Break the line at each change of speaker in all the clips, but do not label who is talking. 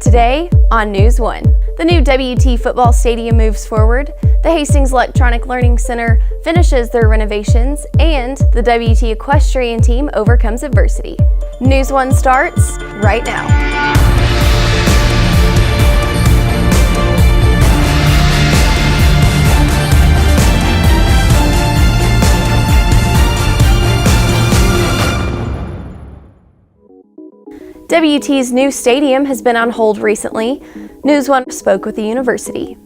Today on News 1, the new WT football stadium moves forward, the Hastings Electronic Learning Center finishes their renovations, and the WT equestrian team overcomes adversity. News 1 starts right now. WT's new stadium has been on hold recently. News 1 spoke with the university.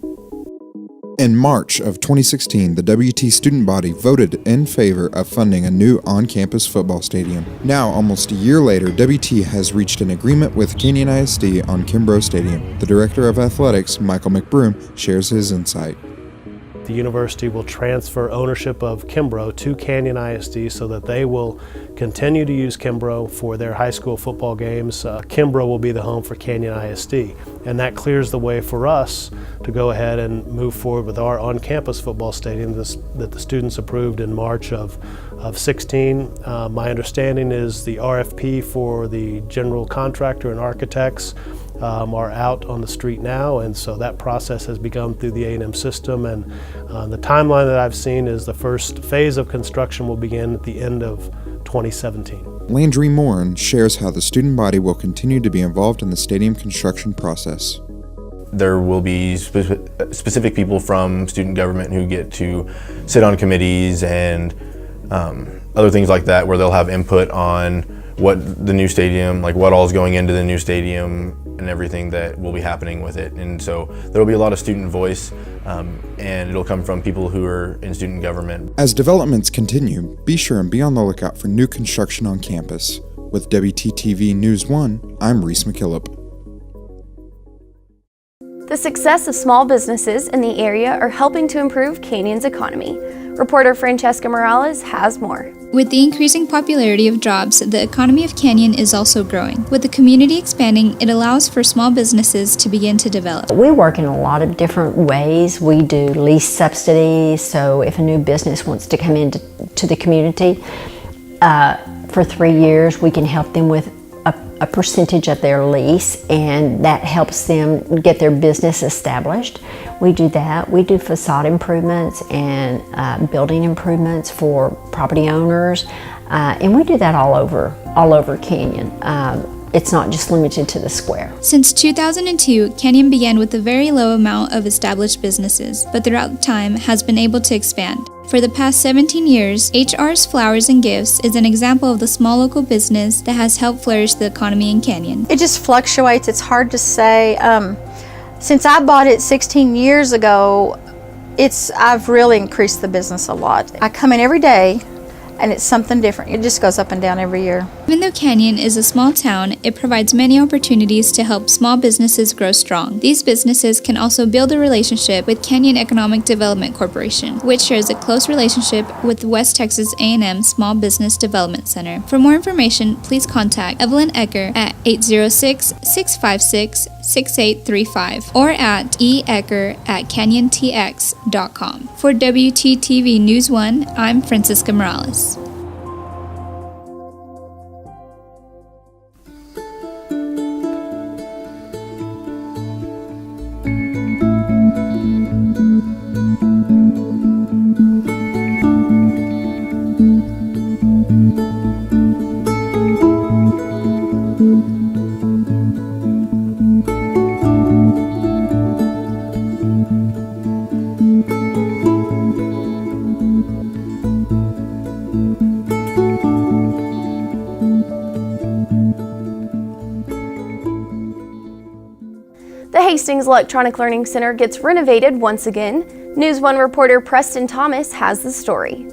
In March of 2016, the WT student body voted in favor of funding a new on-campus football stadium. Now, almost a year later, WT has reached an agreement with Canyon ISD on Kimbrough Stadium. The director of athletics, Michael McBroom, shares his insight.
The university will transfer ownership of Kimbrough to Canyon ISD so that they will continue to use Kimbrough for their high school football games. Kimbrough will be the home for Canyon ISD, and that clears the way for us to go ahead and move forward with our on-campus football stadium that the students approved in March of 16. My understanding is the RFP for the general contractor and architects are out on the street now, and so that process has begun through the A&M system, and the timeline that I've seen is the first phase of construction will begin at the end of 2017.
Landry Morin shares how the student body will continue to be involved in the stadium construction process.
There will be specific people from student government who get to sit on committees and other things like that, where they'll have input on what the new stadium, like what all is going into the new stadium and everything that will be happening with it. And so there will be a lot of student voice, and it'll come from people who are in student government. As
developments continue, be sure and be on the lookout for new construction on campus. With WTTV News 1, I'm Reese McKillop.
The success of small businesses in the area are helping to improve Canyon's economy. Reporter Francesca Morales has more.
With the increasing popularity of jobs, the economy of Canyon is also growing. With the community expanding, it allows for small businesses to begin to develop.
We work in a lot of different ways. We do lease subsidies, so if a new business wants to come into the community, for 3 years we can help them with a percentage of their lease, and that helps them get their business established. We do that. We do facade improvements and building improvements for property owners, and we do that all over Canyon. It's not just limited to the square.
Since 2002, Canyon began with a very low amount of established businesses, but throughout time has been able to expand. For the past 17 years, HR's Flowers and Gifts is an example of the small local business that has helped flourish the economy in Canyon.
It just fluctuates. It's hard to say. Since I bought it 16 years ago, I've really increased the business a lot. I come in every day, and it's something different. It just goes up and down every year.
Even though Canyon is a small town, it provides many opportunities to help small businesses grow strong. These businesses can also build a relationship with Canyon Economic Development Corporation, which shares a close relationship with the West Texas A&M Small Business Development Center. For more information, please contact Evelyn Ecker at 806-656-6835 or at eecker@canyontx.com. For WTTV News 1, I'm Francisca Morales.
The Hastings Electronic Learning Center gets renovated once again. News 1 reporter Preston Thomas has the story.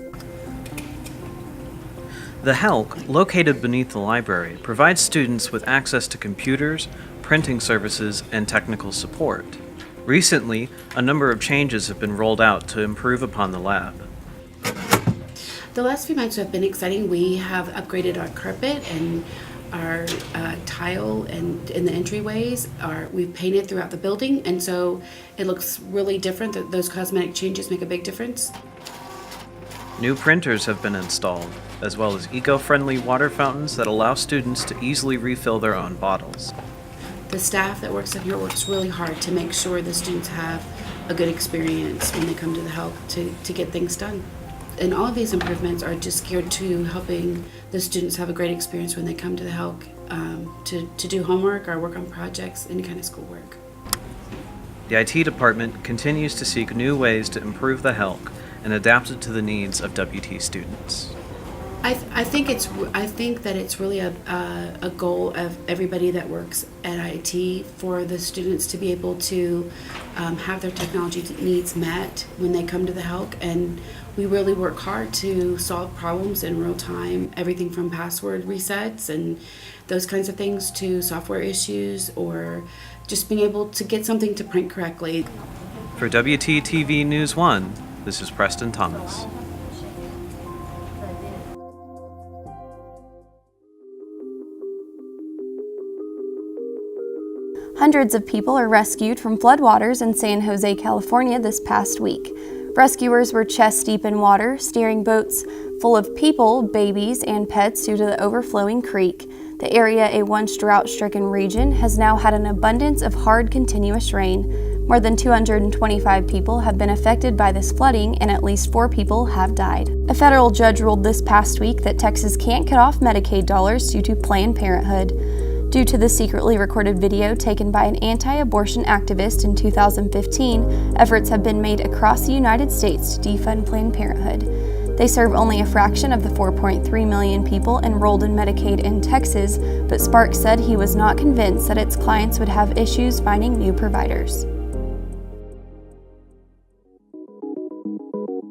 The HELC, located beneath the library, provides students with access to computers, printing services, and technical support. Recently, a number of changes have been rolled out to improve upon the lab.
The last few months have been exciting. We have upgraded our carpet and our tile and in the entryways. We've painted throughout the building, and so it looks really different. Those cosmetic changes make a big difference.
New printers have been installed, as well as eco-friendly water fountains that allow students to easily refill their own bottles.
The staff that works in here works really hard to make sure the students have a good experience when they come to the Helk to get things done. And all of these improvements are just geared to helping the students have a great experience when they come to the Helk to do homework or work on projects, any kind of schoolwork.
The IT department continues to seek new ways to improve the Helk and adapt it to the needs of WT students.
I think that it's really a goal of everybody that works at IT for the students to be able to have their technology needs met when they come to the Helk, and we really work hard to solve problems in real time, everything from password resets and those kinds of things to software issues or just being able to get something to print correctly.
For WTTV News 1, this is Preston Thomas.
Hundreds of people are rescued from floodwaters in San Jose, California this past week. Rescuers were chest deep in water, steering boats full of people, babies, and pets due to the overflowing creek. The area, a once drought-stricken region, has now had an abundance of hard, continuous rain. More than 225 people have been affected by this flooding, and at least 4 people have died. A federal judge ruled this past week that Texas can't cut off Medicaid dollars due to Planned Parenthood. Due to the secretly recorded video taken by an anti-abortion activist in 2015, efforts have been made across the United States to defund Planned Parenthood. They serve only a fraction of the 4.3 million people enrolled in Medicaid in Texas, but Sparks said he was not convinced that its clients would have issues finding new providers.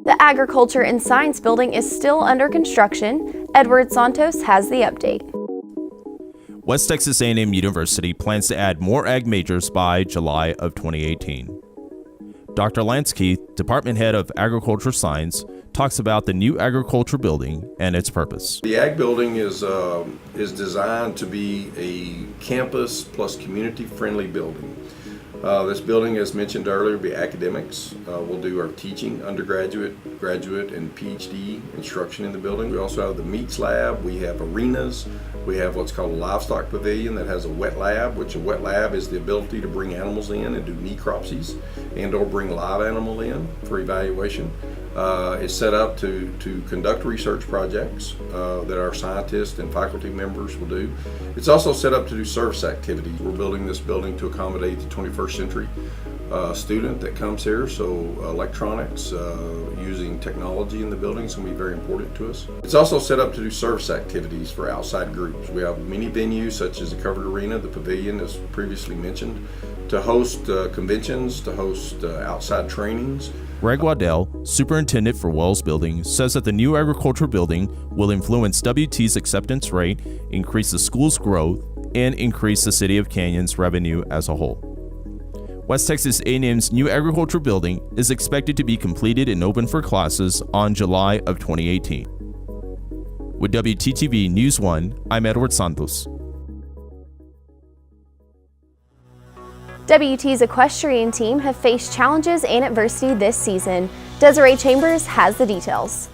The Agriculture and Science Building is still under construction. Edward Santos has the update.
West Texas A&M University plans to add more ag majors by July of 2018. Dr. Lance Keith, Department Head of Agriculture Science, talks about the new agriculture building and its purpose.
The ag building is designed to be a campus plus community-friendly building. This building, as mentioned earlier, will be academics. We'll do our teaching, undergraduate, graduate, and PhD instruction in the building. We also have the meats lab. We have arenas. We have what's called a livestock pavilion that has a wet lab, which a wet lab is the ability to bring animals in and do necropsies and or bring live animal in for evaluation. It's set up to conduct research projects that our scientists and faculty members will do. It's also set up to do service activities. We're building this building to accommodate the 21st century student that comes here, so electronics, using technology in the building is going to be very important to us. It's also set up to do service activities for outside groups. We have many venues such as the covered arena, the pavilion as previously mentioned, to host conventions, to host outside trainings.
Greg Waddell, Superintendent for Wells Building, says that the new agriculture building will influence WT's acceptance rate, increase the school's growth, and increase the City of Canyon's revenue as a whole. West Texas A&M's new agriculture building is expected to be completed and open for classes on July of 2018. With WTTV News 1, I'm Edward Santos.
WT's equestrian team have faced challenges and adversity this season. Desiree Chambers has the details.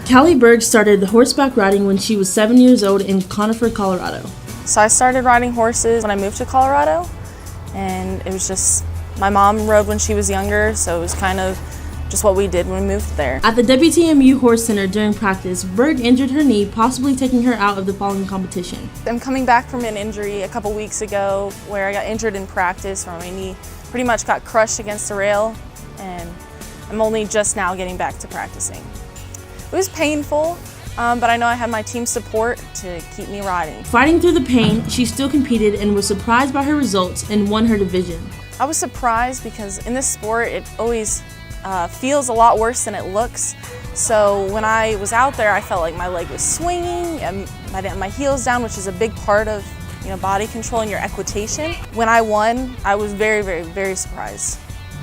Callie Berg started horseback riding when she was 7 years old in Conifer, Colorado.
So I started riding horses when I moved to Colorado, and it was just, my mom rode when she was younger, so it was kind of just what we did when we moved there.
At the WTMU Horse Center during practice, Berg injured her knee, possibly taking her out of the following competition.
I'm coming back from an injury a couple weeks ago where I got injured in practice where my knee pretty much got crushed against the rail, and I'm only just now getting back to practicing. It was painful, but I know I had my team's support to keep me riding.
Fighting through the pain, she still competed and was surprised by her results and won her division.
I was surprised because in this sport it always feels a lot worse than it looks. So when I was out there, I felt like my leg was swinging and my heels down, which is a big part of body control and your equitation. When I won, I was very, very, very surprised.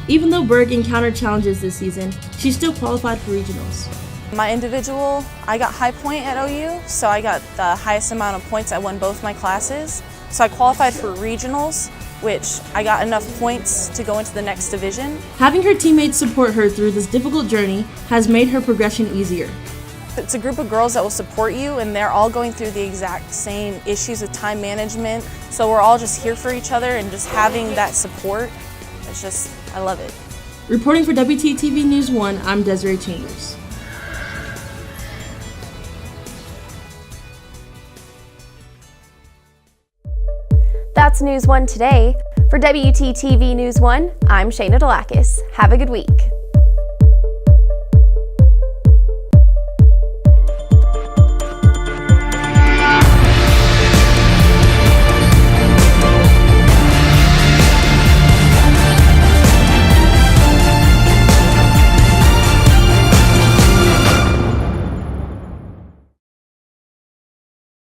Even though Berg encountered challenges this season, she still qualified for regionals.
My individual, I got high point at OU, so I got the highest amount of points. I won both my classes. So I qualified for regionals, which I got enough points to go into the next division.
Having her teammates support her through this difficult journey has made her progression easier.
It's a group of girls that will support you, and they're all going through the exact same issues with time management. So we're all just here for each other, and just having that support, it's just, I love it.
Reporting for WTTV News 1, I'm Desiree Chambers.
That's News 1 today. For WTTV News 1, I'm Shayna Delakis. Have a good week.